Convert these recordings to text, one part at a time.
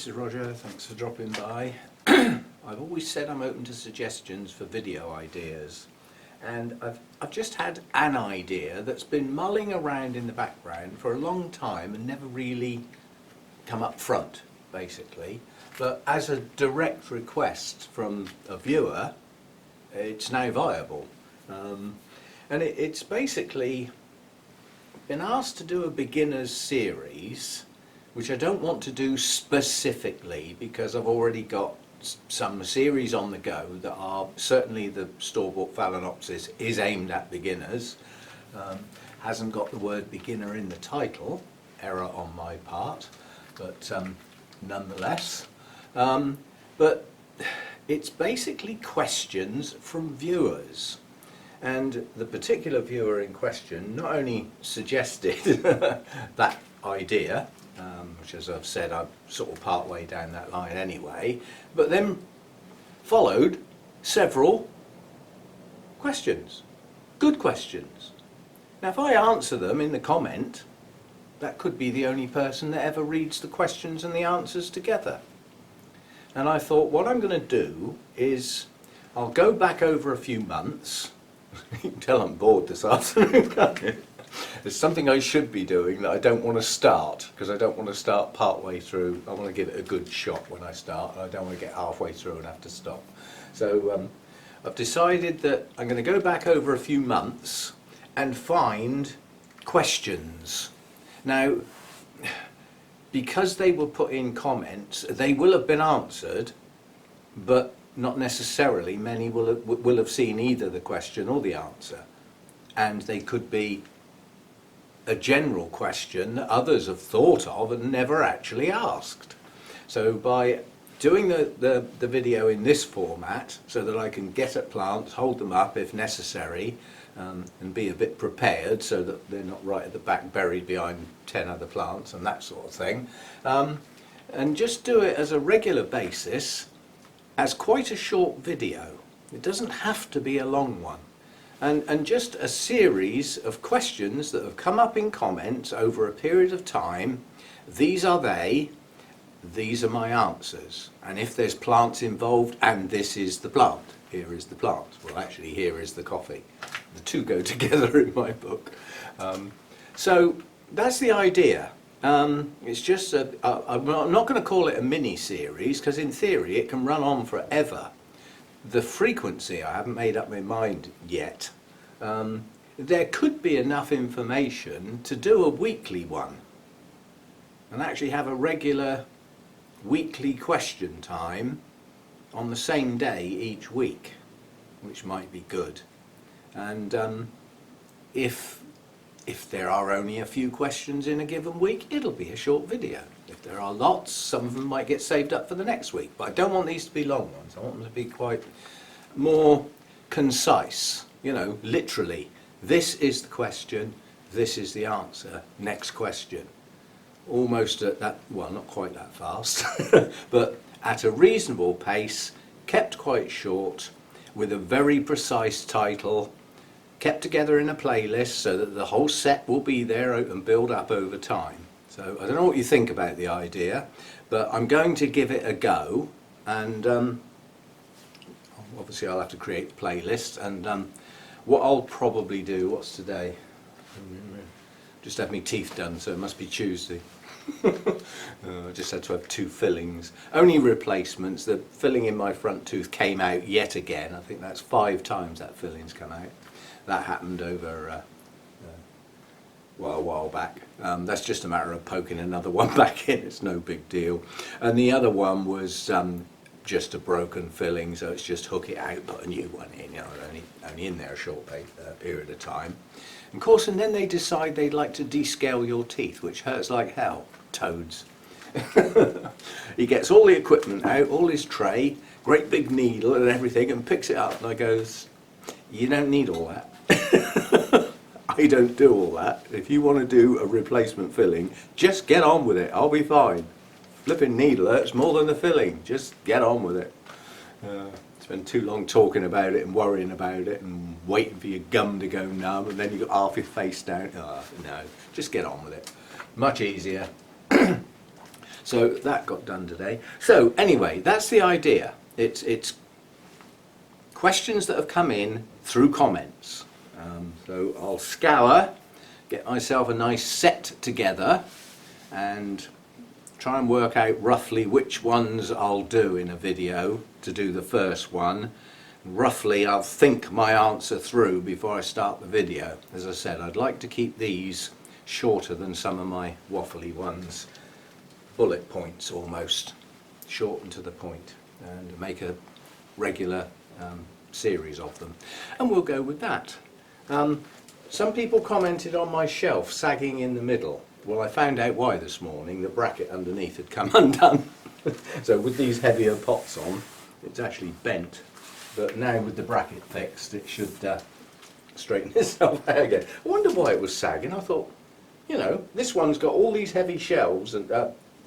this is Roger, thanks for dropping by. I've always said I'm open to suggestions for video ideas, and I've just had an idea that's been mulling around in the background for a long time and never really come up front, basically. But as a direct request from a viewer, it's now viable. And it's basically been asked to do a beginner's series, which I don't want to do specifically because I've already got some series on the go that are certainly the store-bought Phalaenopsis is aimed at beginners. Hasn't got the word beginner in the title, error on my part, but nonetheless. But it's basically questions from viewers. And the particular viewer in question not only suggested that idea, which, as I've said, I'm sort of part way down that line anyway, but then followed several questions, good questions. Now if I answer them in the comment, that could be the only person that ever reads the questions and the answers together. And I thought what I'm going to do is I'll go back over a few months. You can tell I'm bored this afternoon, can't you? There's something I should be doing that I don't want to start, because I don't want to start part way through. I want to give it a good shot when I start, and I don't want to get halfway through and have to stop. So I've decided that I'm going to go back over a few months and find questions. Now, because they were put in comments, they will have been answered, but not necessarily. Many will have seen either the question or the answer, and they could be a general question that others have thought of and never actually asked. So by doing the video in this format, so that I can get at plants, hold them up if necessary, and be a bit prepared so that they're not right at the back buried behind 10 other plants and that sort of thing, and just do it as a regular basis as quite a short video. It doesn't have to be a long one. And just a series of questions that have come up in comments over a period of time. These are they, these are my answers. And if there's plants involved, and this is the plant, here is the plant. Well, actually, here is the coffee. The two go together in my book. So that's the idea. It's just, I'm not going to call it a mini-series, because in theory it can run on forever. The frequency I haven't made up my mind yet. There could be enough information to do a weekly one and actually have a regular weekly question time on the same day each week, which might be good. And if there are only a few questions in a given week, it'll be a short video. If there are lots, some of them might get saved up for the next week. But I don't want these to be long ones. I want them to be quite more concise. You know, literally, this is the question, this is the answer, next question. Almost at that, well, not quite that fast, but at a reasonable pace, kept quite short, with a very precise title, kept together in a playlist so that the whole set will be there and build up over time. So I don't know what you think about the idea, but I'm going to give it a go, and obviously I'll have to create the playlist. And what I'll probably do, what's today? Just had my teeth done, so it must be Tuesday. I just had to have 2 fillings, only replacements. The filling in my front tooth came out yet again. I think that's 5 times that filling's come out. That happened over well, a while back. That's just a matter of poking another one back in. It's no big deal. And the other one was just a broken filling, so it's just hook it out, put a new one in. You know, only in there a short period of time. Of course, and then they decide they'd like to descale your teeth, which hurts like hell. Toads. He gets all the equipment out, all his tray, great big needle and everything, and picks it up, and I goes, "You don't need all that." I don't do all that. If you want to do a replacement filling, just get on with it. I'll be fine. Flipping needle hurts more than the filling. Just get on with it. Spend too long talking about it and worrying about it and waiting for your gum to go numb, and then you've got half your face down. Oh, no, just get on with it. Much easier. So that got done today. So anyway, that's the idea. It's questions that have come in through comments. So I'll scour, get myself a nice set together and try and work out roughly which ones I'll do in a video to do the first one. Roughly I'll think my answer through before I start the video. As I said, I'd like to keep these shorter than some of my waffly ones. Bullet points almost, short and to the point, and make a regular series of them. And we'll go with that. Some people commented on my shelf sagging in the middle. Well, I found out why this morning. The bracket underneath had come undone. So with these heavier pots on, it's actually bent. But now with the bracket fixed, it should straighten itself out again. I wonder why it was sagging. I thought, you know, this one's got all these heavy shelves and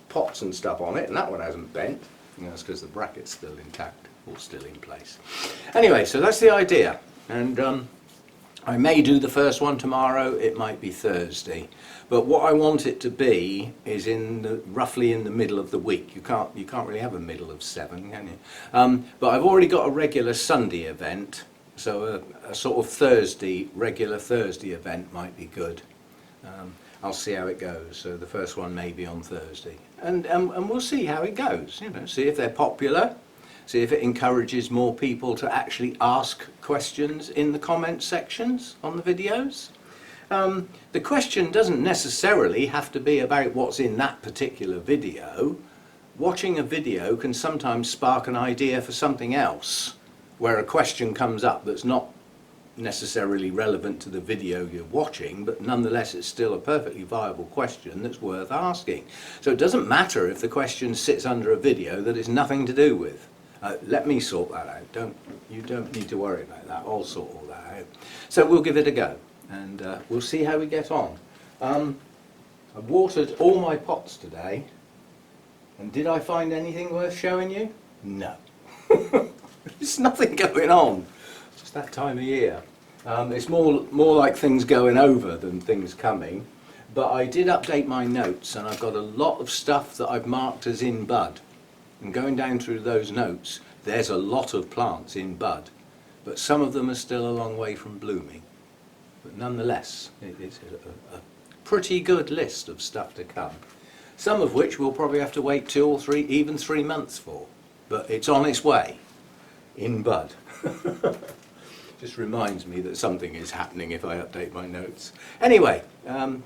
pots and stuff on it, and that one hasn't bent. You know, it's because the bracket's still intact, or still in place. Anyway, so that's the idea. And I may do the first one tomorrow, it might be Thursday. But what I want it to be is roughly in the middle of the week. You can't really have a middle of 7, can you? But I've already got a regular Sunday event, so a sort of regular Thursday event might be good. I'll see how it goes. So the first one may be on Thursday, and we'll see how it goes. You know, see if they're popular. See if it encourages more people to actually ask questions in the comment sections on the videos. The question doesn't necessarily have to be about what's in that particular video. Watching a video can sometimes spark an idea for something else, where a question comes up that's not necessarily relevant to the video you're watching, but nonetheless it's still a perfectly viable question that's worth asking. So it doesn't matter if the question sits under a video that it's nothing to do with. Let me sort that out. You don't need to worry about that. I'll sort all that out. So we'll give it a go, and we'll see how we get on. I watered all my pots today, and did I find anything worth showing you? No. There's nothing going on. It's just that time of year. It's more like things going over than things coming. But I did update my notes, and I've got a lot of stuff that I've marked as in bud. And going down through those notes, there's a lot of plants in bud, but some of them are still a long way from blooming. But nonetheless, it's a pretty good list of stuff to come. Some of which we'll probably have to wait 2 or 3, even 3 months for. But it's on its way, in bud. Just reminds me that something is happening if I update my notes. Anyway,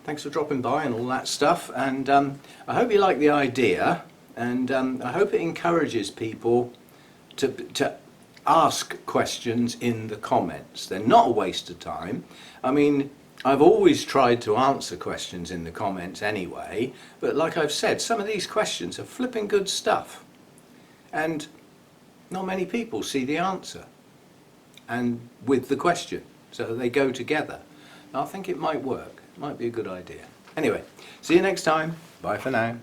thanks for dropping by and all that stuff, and I hope you like the idea. And I hope it encourages people to ask questions in the comments. They're not a waste of time. I mean, I've always tried to answer questions in the comments anyway, but like I've said, some of these questions are flipping good stuff. And not many people see the answer and with the question, so they go together. I think it might work. It might be a good idea. Anyway, see you next time. Bye for now.